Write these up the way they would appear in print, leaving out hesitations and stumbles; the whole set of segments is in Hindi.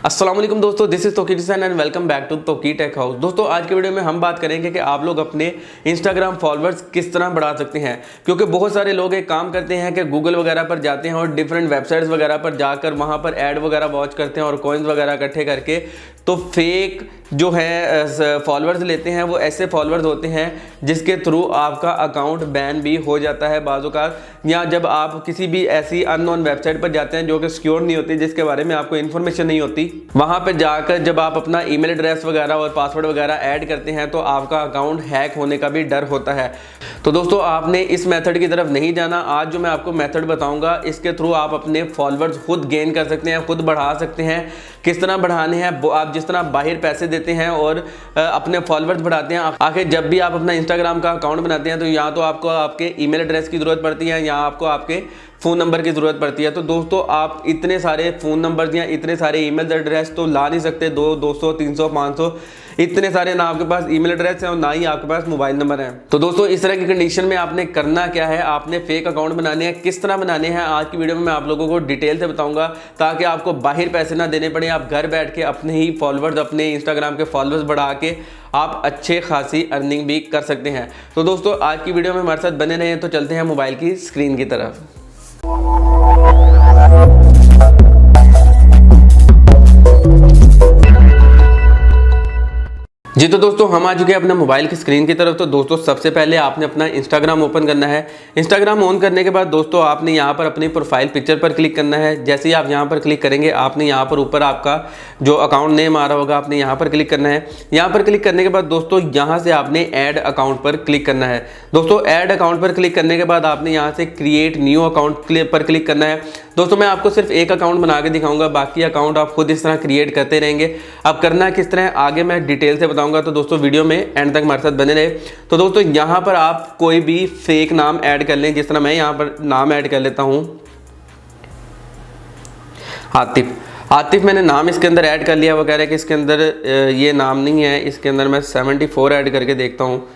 अस्सलाम वालेकुम दोस्तों, this is Toki design and welcome back to Toki tech house. दोस्तों आज के वीडियो में हम बात करेंगे कि आप लोग अपने इंस्टाग्राम फॉलोअर्स किस तरह बढ़ा सकते हैं, क्योंकि बहुत सारे लोग एक काम करते हैं कि गूगल वगैरह पर जाते हैं और डिफरेंट वेबसाइट्स वगैरह पर जाकर वहां पर ऐड वगैरह वॉच करते हैं और कॉइन्स वगैरह इकट्ठे करके तो फेक जो है फॉलोअर्स लेते हैं। वो ऐसे फॉलोअर्स होते हैं जिसके थ्रू आपका अकाउंट बैन भी हो जाता है बाज़ औक़ात, या जब आप किसी भी ऐसी अननोन वेबसाइट पर जाते हैं जो कि सिक्योर नहीं होती, जिसके बारे में आपको इन्फॉर्मेशन नहीं होती, वहां पर जाकर जब आप अपना ईमेल एड्रेस वगैरह और पासवर्ड वगैरह ऐड करते हैं तो आपका अकाउंट हैक होने का भी डर होता है। तो दोस्तों आपने इस मेथड की तरफ नहीं जाना। आज जो मैं आपको मेथड बताऊंगा इसके थ्रू आप अपने फॉलोअर्स खुद गेन कर सकते हैं, खुद बढ़ा सकते हैं। किस तरह बढ़ाने हैं, आप जिस तरह बाहर पैसे देते हैं और अपने फॉलोअर्स बढ़ाते हैं। आखिर जब भी आप अपना इंस्टाग्राम का अकाउंट बनाते हैं तो या तो आपको आपके ईमेल एड्रेस की ज़रूरत पड़ती है या आपको आपके फ़ोन नंबर की ज़रूरत पड़ती है। तो दोस्तों आप इतने सारे फ़ोन नंबर या इतने सारे ईमेल एड्रेस तो ला नहीं सकते, 200 300 500 इतने सारे ना आपके पास ईमेल एड्रेस है और ना ही आपके पास मोबाइल नंबर है। तो दोस्तों इस तरह की कंडीशन में आपने करना क्या है, आपने फेक अकाउंट बनाने हैं। किस तरह बनाने हैं आज की वीडियो में मैं आप लोगों को डिटेल से बताऊंगा, ताकि आपको बाहर पैसे ना देने पड़े। आप घर बैठ के अपने ही फॉलोअर्स, अपने इंस्टाग्राम के फॉलोअर्स बढ़ा के आप अच्छे खासी अर्निंग भी कर सकते हैं। तो दोस्तों आज की वीडियो में हमारे साथ बने रहें। तो चलते हैं मोबाइल की स्क्रीन की तरफ। जी तो दोस्तों हम आ चुके हैं अपने मोबाइल की स्क्रीन की तरफ। तो दोस्तों सबसे पहले आपने अपना इंस्टाग्राम ओपन करना है। इंस्टाग्राम ऑन करने के बाद दोस्तों आपने यहाँ पर अपनी प्रोफाइल पिक्चर पर क्लिक करना है। जैसे ही आप यहाँ पर क्लिक करेंगे आपने यहाँ पर ऊपर आपका जो अकाउंट नेम आ रहा होगा आपने यहाँ पर क्लिक करना है। यहाँ पर क्लिक करने के बाद दोस्तों यहाँ से आपने ऐड अकाउंट पर क्लिक करना है। दोस्तों ऐड अकाउंट पर क्लिक करने के बाद आपने यहाँ से क्रिएट न्यू अकाउंट पर क्लिक करना है। दोस्तों मैं आपको सिर्फ एक अकाउंट बना के दिखाऊंगा, बाकी अकाउंट आप खुद इस तरह क्रिएट करते रहेंगे। अब करना किस तरह आगे मैं डिटेल से बताऊंगा, तो दोस्तों वीडियो में एंड तक हमारे साथ बने रहे। तो दोस्तों यहाँ पर आप कोई भी फेक नाम ऐड कर लें, जिस तरह मैं यहाँ पर नाम ऐड कर लेता हूँ आतिफ मैंने नाम इसके अंदर ऐड कर लिया। वो कह रहे हैं कि इसके अंदर ये नाम नहीं है, इसके अंदर मैं 74 ऐड करके देखता हूँ।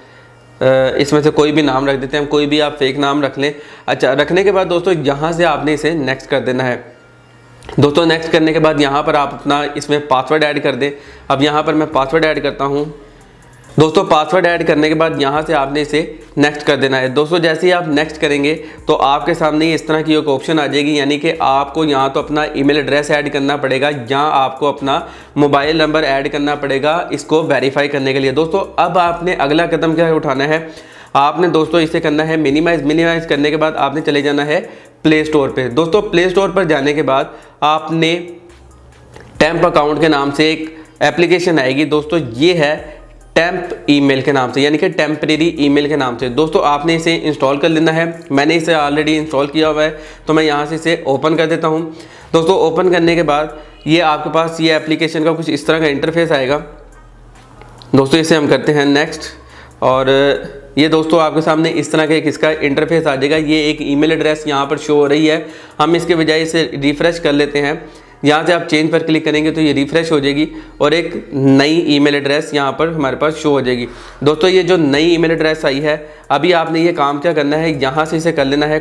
इसमें से कोई भी नाम रख देते हैं, कोई भी आप फेक नाम रख लें। अच्छा, रखने के बाद दोस्तों यहाँ से आपने इसे नेक्स्ट कर देना है। दोस्तों नेक्स्ट करने के बाद यहाँ पर आप अपना इसमें पासवर्ड ऐड कर दें। अब यहाँ पर मैं पासवर्ड ऐड करता हूँ। दोस्तों पासवर्ड ऐड करने के बाद यहाँ से आपने इसे नेक्स्ट कर देना है। दोस्तों जैसे ही आप नेक्स्ट करेंगे तो आपके सामने इस तरह की एक ऑप्शन आ जाएगी, यानी कि आपको यहाँ तो अपना ईमेल एड्रेस ऐड करना पड़ेगा या आपको अपना मोबाइल नंबर ऐड करना पड़ेगा इसको वेरीफाई करने के लिए। दोस्तों अब आपने अगला कदम क्या उठाना है, आपने दोस्तों इसे करना है मिनिमाइज करने के बाद आपने चले जाना है प्ले स्टोर पे। दोस्तों प्ले स्टोर पर जाने के बाद आपने टेम्प अकाउंट के नाम से एक एप्लीकेशन आएगी। दोस्तों ये है टेम्प ईमेल के नाम से, यानी कि टेम्परेरी ईमेल के नाम से। दोस्तों आपने इसे इंस्टॉल कर लेना है। मैंने इसे ऑलरेडी इंस्टॉल किया हुआ है, तो मैं यहाँ से इसे ओपन कर देता हूँ। दोस्तों ओपन करने के बाद ये आपके पास ये एप्लीकेशन का कुछ इस तरह का इंटरफेस आएगा। दोस्तों इसे हम करते हैं नेक्स्ट, और ये दोस्तों आपके सामने इस तरह का एक इसका इंटरफेस आ जाएगा। ये एक ईमेल एड्रेस यहाँ पर शो हो रही है। हम इसके बजाय इसे रिफ़्रेश कर लेते हैं। यहाँ से आप चेंज पर क्लिक करेंगे तो ये रिफ़्रेश हो जाएगी और एक नई ईमेल एड्रेस यहाँ पर हमारे पास शो हो जाएगी। दोस्तों ये जो नई ईमेल एड्रेस आई है, अभी आपने ये काम क्या करना है, यहाँ से इसे कर लेना है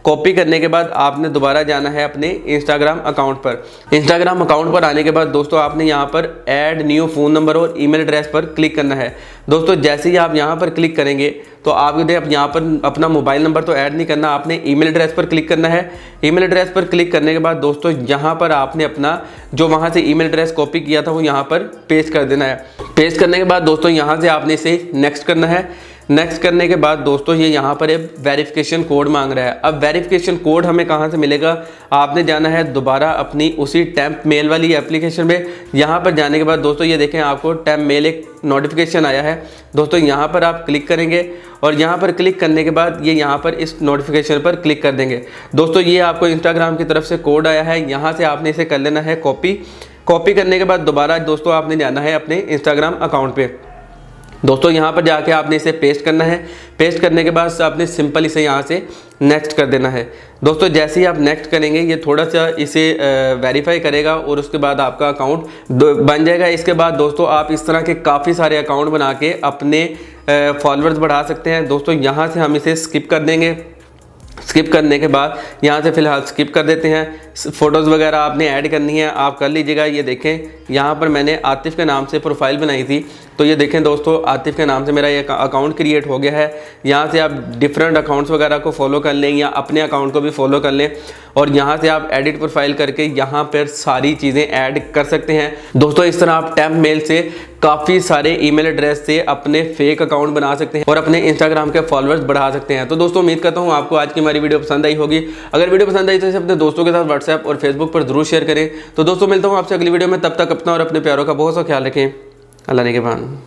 कॉपी करने के बाद आपने दोबारा जाना है अपने इंस्टाग्राम अकाउंट पर। इंस्टाग्राम अकाउंट पर आने के बाद दोस्तों आपने यहाँ पर ऐड न्यू फ़ोन नंबर और ईमेल एड्रेस पर क्लिक करना है। दोस्तों जैसे ही आप यहाँ पर क्लिक करेंगे तो आपके यहाँ पर अपना मोबाइल नंबर तो ऐड नहीं करना, आपने ईमेल एड्रेस पर क्लिक करना है। ईमेल एड्रेस पर क्लिक करने के बाद दोस्तों यहाँ पर आपने अपना जो वहाँ से ईमेल एड्रेस कॉपी किया था वो यहाँ पर पेस्ट कर देना है। पेस्ट करने के बाद दोस्तों यहाँ से आपने इसे नेक्स्ट करना है। नेक्स्ट करने के बाद दोस्तों ये यहाँ पर एक वेरिफिकेशन कोड मांग रहा है। अब वेरिफिकेशन कोड हमें कहाँ से मिलेगा, आपने जाना है दोबारा अपनी उसी टेम्प मेल वाली एप्लीकेशन में। यहाँ पर जाने के बाद दोस्तों ये देखें आपको टेम्प मेल एक नोटिफिकेशन आया है। दोस्तों यहाँ पर आप क्लिक करेंगे और यहाँ पर क्लिक करने के बाद ये यहाँ पर इस नोटिफिकेशन पर क्लिक कर देंगे। दोस्तों ये आपको इंस्टाग्राम की तरफ से कोड आया है, यहाँ से आपने इसे कर लेना है कॉपी करने के बाद दोबारा दोस्तों आपने जाना है अपने इंस्टाग्राम अकाउंट पे। दोस्तों यहाँ पर जाके आपने इसे पेस्ट करना है। पेस्ट करने के बाद आपने सिंपल इसे यहाँ से नेक्स्ट कर देना है। दोस्तों जैसे ही आप नेक्स्ट करेंगे ये थोड़ा सा इसे वेरीफाई करेगा और उसके बाद आपका अकाउंट बन जाएगा। इसके बाद दोस्तों आप इस तरह के काफ़ी सारे अकाउंट बना के अपने फॉलोअर्स बढ़ा सकते हैं। दोस्तों यहाँ से हम इसे स्किप कर देंगे। स्किप करने के बाद यहाँ से फ़िलहाल स्किप कर देते हैं। फ़ोटोज़ वगैरह आपने ऐड करनी है, आप कर लीजिएगा। ये देखें यहाँ पर मैंने आतिफ़ के नाम से प्रोफाइल बनाई थी, तो ये देखें दोस्तों आतिफ़ के नाम से मेरा ये अकाउंट क्रिएट हो गया है। यहाँ से आप डिफरेंट अकाउंट्स वगैरह को फॉलो कर लें या अपने अकाउंट को भी फॉलो कर लें और यहाँ से आप एडिट प्रोफाइल करके यहाँ पर सारी चीज़ें ऐड कर सकते हैं। दोस्तों इस तरह आप टेम्प मेल से काफ़ी सारे ईमेल एड्रेस से अपने फेक अकाउंट बना सकते हैं और अपने इंस्टाग्राम के फॉलोअर्स बढ़ा सकते हैं। तो दोस्तों उम्मीद करता हूँ आपको आज की हमारी वीडियो पसंद आई होगी। अगर वीडियो पसंद आई तो इसे अपने दोस्तों के साथ व्हाट्सएप और फेसबुक पर जरूर शेयर करें। तो दोस्तों मिलता हूँ आपसे अगली वीडियो में, तब तक अपना और अपने प्यारों का बहुत सा ख्याल रखें। अल्लाह ने के बान।